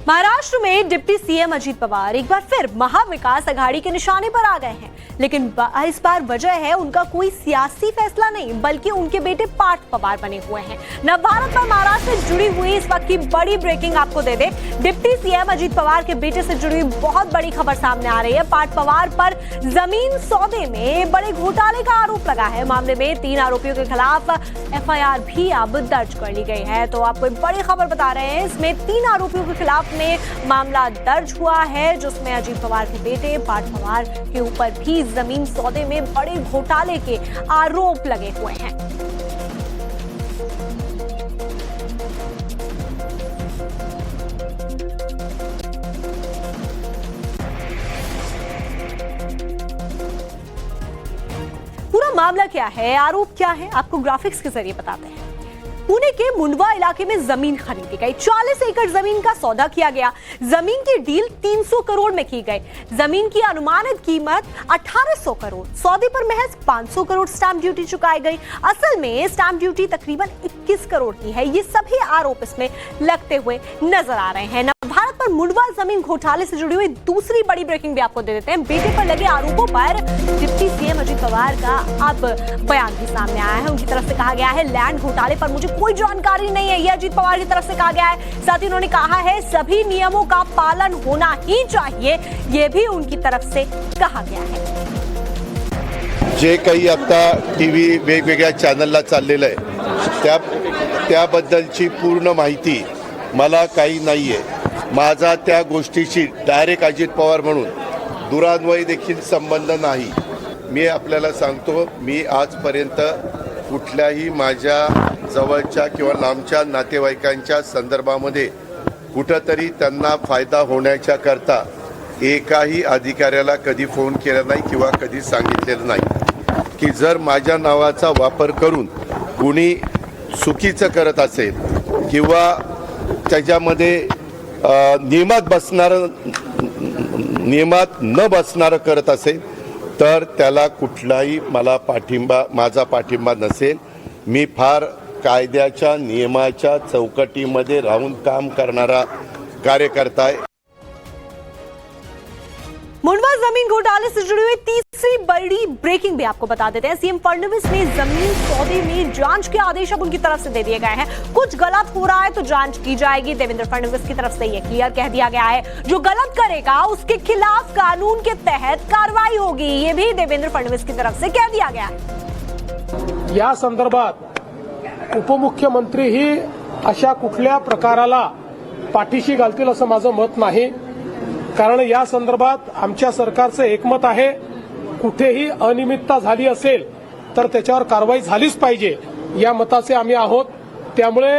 महाराष्ट्र में deputy CM Ajit Pawar एक बार फिर महाविकास अघाड़ी के निशाने पर आ गए हैं, लेकिन इस बार वजह है उनका कोई सियासी फैसला नहीं, बल्कि उनके बेटे पार्थ पवार बने हुए हैं। नवभारत पर महाराष्ट्र से जुड़ी हुई इस वक्त की बड़ी ब्रेकिंग आपको दे दे। डिप्टी सीएम अजीत पवार के बेटे से जुड़ी बहुत बड़ी खबर सामने आ रही है। पार्थ पवार पर जमीन सौदे में बड़े घोटाले का आरोप लगा है। मामले में 3 आरोपियों के खिलाफ एफआईआर भी अब दर्ज कर ली गई है। तो आपको एक बड़ी खबर बता रहे हैं, इसमें 3 आरोपियों के खिलाफ में मामला दर्ज हुआ है, जिसमें अजीत पवार के बेटे पार्थ पवार के ऊपर भी जमीन सौदे में बड़े घोटाले के आरोप लगे हुए हैं। पूरा मामला क्या है, आरोप क्या है, आपको ग्राफिक्स के जरिए बताते हैं। पुणे के मुंडवा इलाके में जमीन खरीदी गई। 40 एकड़ जमीन का सौदा किया गया। जमीन की डील 300 करोड़ में की गई। जमीन की अनुमानित कीमत 1800 करोड़। सौदे पर महज 500 करोड़ स्टैंप ड्यूटी चुकाई गई। असल में स्टैंप ड्यूटी तकरीबन 21 करोड़ की है। ये सभी आरोप इसमें लगते हुए नजर आ रहे हैं। भारत पर मुंडवा जमीन घोटाले से जुड़ी हुई दूसरी बड़ी ब्रेकिंग भी आपको दे देते हैं। बेटे पर लगे आरोपों पर डिप्टी सीएम अजीत पवार का अब बयान भी सामने आया है। उनकी तरफ से कहा गया है, लैंड घोटाले पर मुझे कोई जानकारी नहीं है, यह अजीत पवार की तरफ से कहा गया है। साथ ही उन्होंने कहा है सभी नियमों का पालन होना ही चाहिए, यह भी उनकी तरफ से कहा गया है। जे काही आता टीव्ही वेगवेगळ्या चॅनलला चाललेलं आहे त्याबद्दलची पूर्ण माहिती मला काही नाहीये। माझा त्या गोष्टीशी डायरेक्ट अजित पवार म्हणून दुरान्वयी देखील संबंध नाही। मी आपल्याला सांगतो, मी आजपर्यंत कुठल्याही माझ्या जवळच्या किंवा लांबच्या नातेवाईकांच्या संदर्भामध्ये कुठंतरी त्यांना फायदा होण्याच्या करता एकाही अधिकाऱ्याला कधी फोन केला नाही किंवा कधी सांगितलेलं नाही की जर माझ्या नावाचा वापर करून कोणी चुकीचं करत असेल किंवा त्याच्यामध्ये नियमात न बसणारं करत असेल तर त्याला कुठलाही माझा पाठिंबा नसेल। मी फार कायद्याच्या नियमाच्या चौकटीमध्ये राहून काम करणारा कार्यकर्ता आहे। मुंडवा जमीन घोटाले से जुड़ी हुई तीसरी बड़ी ब्रेकिंग भी आपको बता देते हैं। सीएम फडणवीस ने जमीन सौदे में जांच के आदेश अब उनकी तरफ से दे दिए गए हैं। कुछ गलत हो रहा है तो जांच की जाएगी। देवेंद्र फडणवीस की तरफ से यह क्लियर कह दिया गया है, जो गलत करेगा उसके खिलाफ कानून के तहत कार्रवाई होगी, ये भी देवेंद्र फडणवीस की तरफ से कह दिया गया है। या संदर्भात उपमुख्यमंत्री ही अशा कुठल्या प्रकाराला पाठीशी घालतील असं माझं मत नाही, कारण या संदर्भात आमच्या सरकारचं एकमत आहे, कुठेही अनियमितता झाली असेल तर त्याच्यावर कारवाई झालीच पाहिजे या मताचे आम्ही आहोत। त्यामुळे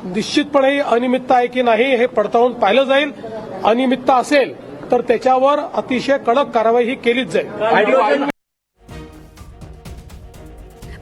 निश्चितपणे ही अनियमितता आहे की नाही हे पडताळून पाहिलं जाईल। अनियमितता असेल तर त्याच्यावर अतिशय कडक कारवाई ही केलीच जाईल।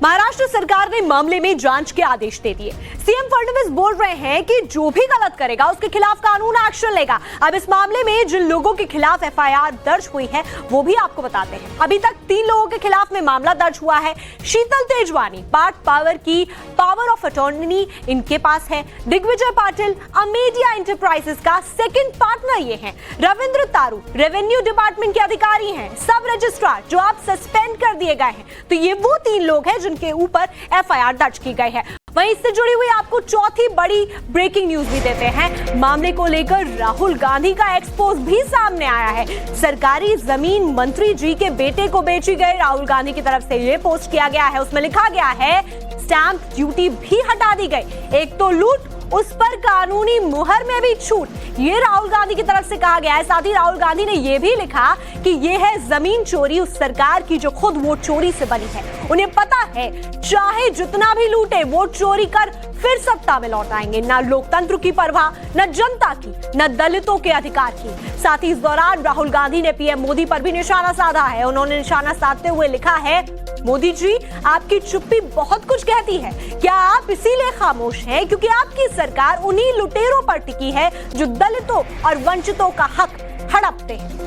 महाराष्ट्र सरकार ने मामले में जांच के आदेश दे दिए। सीएम फडणवीस बोल रहे हैं कि जो भी गलत करेगा उसके खिलाफ कानून एक्शन लेगा। अब इस मामले में जिन लोगों के खिलाफ एफआईआर दर्ज हुई है वो भी आपको बताते हैं। अभी तक 3 लोगों के खिलाफ में मामला दर्ज हुआ है। शीतल तेजवानी, पार्थ पवार की पावर ऑफ अटॉर्नी इनके पास है। दिग्विजय पाटिल अमेडिया एंटरप्राइजेस का सेकंड पार्टनर ये हैं। रविंद्र तारू रेवेन्यू डिपार्टमेंट के अधिकारी हैं। सब रजिस्ट्रार जो आप सस्पेंड कर दिए गए हैं, तो ये वो 3 लोग हैं जिनके ऊपर एफआईआर दर्ज की गई है। वहीं इससे जुड़ी हुई आपको चौथी बड़ी ब्रेकिंग न्यूज भी देते हैं। मामले को लेकर राहुल गांधी का एक्सपोज भी सामने आया है। सरकारी जमीन मंत्री जी के बेटे को बेची गई, राहुल गांधी की तरफ से यह पोस्ट किया गया है। उसमें लिखा गया है स्टैंप ड्यूटी भी हटा दी गई। एक तो लूट, उस पर कानूनी मुहर में भी छूट, ये राहुल गांधी की तरफ से कहा गया है। साथ ही राहुल गांधी ने यह भी लिखा कि यह है जमीन चोरी उस सरकार की जो खुद वोट चोरी से बनी है। उन्हें पता है चाहे जितना भी लूटे वोट चोरी कर फिर सत्ता में लौट आएंगे। न लोकतंत्र की परवाह, न जनता की, न दलितों के अधिकार की। साथ ही इस दौरान राहुल गांधी ने पीएम मोदी पर भी निशाना साधा है। उन्होंने निशाना साधते हुए लिखा है, मोदी जी आपकी चुप्पी बहुत कुछ कहती है। क्या आप इसीलिए खामोश हैं क्योंकि आपकी सरकार उन्हीं लुटेरों पर टिकी है जो दलितों और वंचितों का हक हड़पते हैं।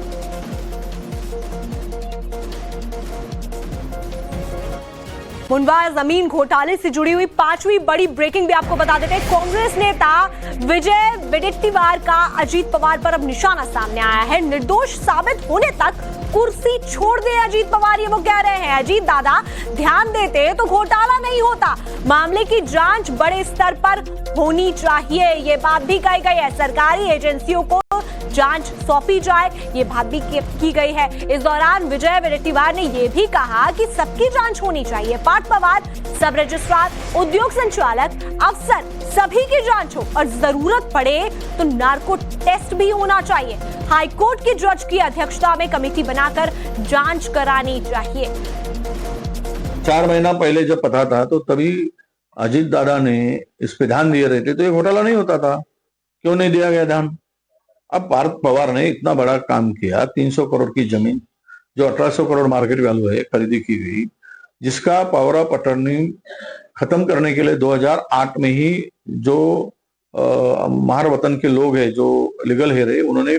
मुंडवा जमीन घोटाले से जुड़ी हुई 5वीं बड़ी ब्रेकिंग भी आपको बता देते हैं। कांग्रेस नेता विजय वडेट्टीवार का अजीत पवार पर अब निशाना सामने आया है। निर्दोष साबित होने तक कुर्सी छोड़ दे अजीत पवार, ये वो कह रहे हैं। अजीत दादा ध्यान देते तो घोटाला नहीं होता, मामले की जांच बड़े स्तर पर होनी चाहिए, ये बात भी कही गई है। सरकारी एजेंसियों को जांच सौंपी जाए, ये बात भी की गई है। इस दौरान विजय वडेट्टीवार ने यह भी कहा कि सबकी जांच होनी चाहिए। पार्थ पवार, सब रजिस्ट्रार, उद्योग संचालक, अफसर सभी की जांच हो और जरूरत पड़े तो नार्को टेस्ट भी होना चाहिए। हाईकोर्ट के जज की अध्यक्षता में कमेटी बनाकर जांच करानी चाहिए। 4 महीना पहले जब पता था तो तभी अजीत दादा ने इस पे ध्यान दिए रहते तो ये घोटाला नहीं होता था। क्यों नहीं दिया गया ध्यान? अब पार्थ पवार ने इतना बड़ा काम किया, 300 करोड़ की जमीन जो 1800 करोड़ मार्केट वैल्यू है खरीदी की गई, जिसका पावर ऑफ अटर्नी खत्म करने के लिए 2008 में ही जो महार वतन के लोग हैं जो लीगल हेयर है उन्होंने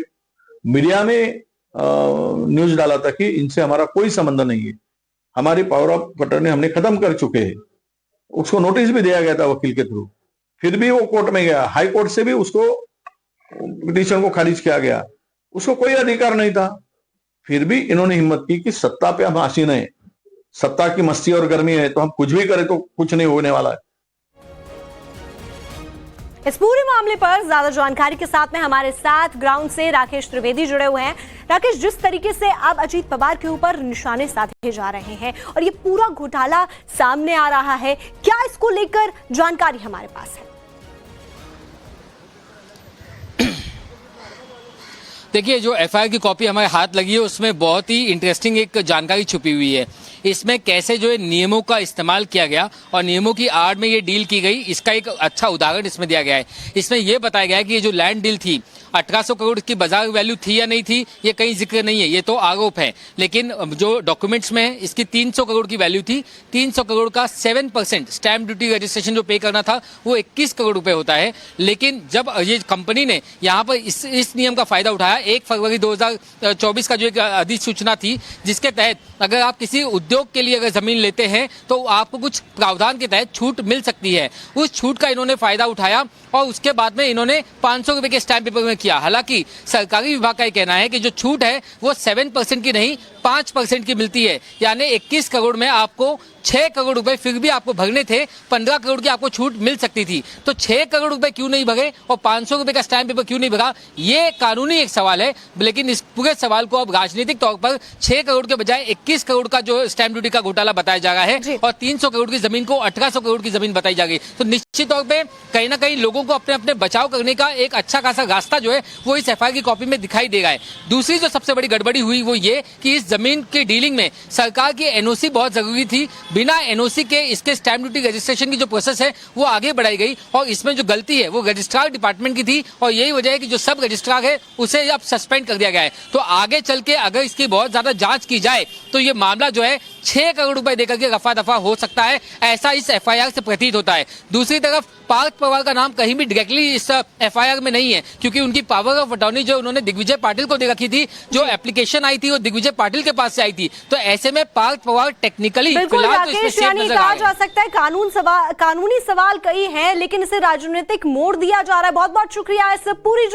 मीडिया में न्यूज डाला था कि इनसे हमारा कोई संबंध नहीं है, हमारी पावर ऑफ अटर्नी हमने खत्म कर चुके हैं। उसको नोटिस भी दिया गया था वकील के थ्रू, फिर भी वो कोर्ट में गया, हाई कोर्ट से भी उसको पिटीशन को खारिज किया गया, उसको कोई अधिकार नहीं था। फिर भी इन्होंने हिम्मत की कि सत्ता पे हम आसीन है, सत्ता की मस्ती और गर्मी है तो हम कुछ भी करें तो कुछ नहीं होने वाला है। इस पूरे मामले पर ज्यादा जानकारी के साथ में हमारे साथ ग्राउंड से राकेश त्रिवेदी जुड़े हुए हैं। राकेश, जिस तरीके से अब अजीत पवार के ऊपर निशाने साधे जा रहे हैं और ये पूरा घोटाला सामने आ रहा है, क्या इसको लेकर जानकारी हमारे पास है? देखिए, जो एफआईआर की कॉपी हमारे हाथ लगी है उसमें बहुत ही इंटरेस्टिंग एक जानकारी छुपी हुई है। इसमें कैसे जो है नियमों का इस्तेमाल किया गया और नियमों की आड़ में ये डील की गई, इसका एक अच्छा उदाहरण इसमें दिया गया है। इसमें यह बताया गया है कि ये जो लैंड डील थी 1800 करोड़ की बाजार वैल्यू थी या नहीं थी ये कहीं जिक्र नहीं है, ये तो आरोप है। लेकिन जो डॉक्यूमेंट्स में है इसकी 300 करोड़ की वैल्यू थी। 300 करोड़ का 7% स्टैंप ड्यूटी रजिस्ट्रेशन जो पे करना था वो 21 करोड़ रुपए होता है। लेकिन जब ये कंपनी ने यहाँ पर इस नियम का फायदा उठाया, 1 फरवरी 2024 का जो एक अधिसूचना थी जिसके तहत अगर आप किसी उद्योग के लिए अगर जमीन लेते हैं तो आपको कुछ प्रावधान के तहत छूट मिल सकती है, उस छूट का इन्होंने फायदा उठाया और उसके बाद में इन्होंने 500 रुपए के स्टैंप पेपर में किया। हालांकि सरकारी विभाग का कहना है कि जो छूट है वो 7% की नहीं 5% की मिलती है, यानी 21 करोड़ में आपको 6 करोड़ रुपए फिर भी आपको भरने थे, 15 करोड़ की आपको छूट मिल सकती थी। तो 6 करोड़ रुपए क्यों नहीं भरे और 500 रुपए का स्टैंप पेपर क्यों नहीं भरा, ये कानूनी एक सवाल है। लेकिन इस पूरे सवाल को अब राजनीतिक तौर पर 6 करोड़ के बजाय 21 करोड़ का जो स्टैंप ड्यूटी का घोटाला बताया जा रहा है और 300 करोड़ की जमीन को 1800 करोड़ की जमीन बताई जा रही है। तो निश्चित तौर पर कहीं ना कहीं लोगों को अपने अपने बचाव करने का एक अच्छा खासा रास्ता जो है वो इस एफआईआर की कॉपी में दिखाई देगा है। दूसरी जो सबसे बड़ी गड़बड़ी हुई वो ये कि इस जमीन की डीलिंग में सरकार की एनओसी बहुत जरूरी थी। बिना एनओसी के इसके स्टैंप ड्यूटी रजिस्ट्रेशन की जो प्रोसेस है वो आगे बढ़ाई गई और इसमें जो गलती है वो रजिस्ट्रार डिपार्टमेंट की थी और यही वजह है कि जो सब रजिस्ट्रार है उसे अब सस्पेंड कर दिया गया है। तो आगे चल के अगर इसकी बहुत ज्यादा जांच की जाए तो ये मामला जो है 6 करोड़ रुपए देकर के रफा दफा हो सकता है, ऐसा इस एफआईआर से प्रतीत होता है। दूसरी तरफ पार्थ पवार का नाम कहीं भी डायरेक्टली इस एफआईआर में नहीं है क्योंकि उनकी पावर ऑफ अटॉर्नी जो उन्होंने दिग्विजय पाटिल को दे रखी थी, जो एप्लीकेशन आई थी वो दिग्विजय पाटिल के पास से आई थी। तो ऐसे में पार्थ पवार टेक्निकली फिलहाल तो इसमें सेफ नजर कहा जा सकता है कानूनी सवाल कई हैं लेकिन इसे राजनीतिक मोड़ दिया जा रहा है। बहुत बहुत शुक्रिया इस पूरी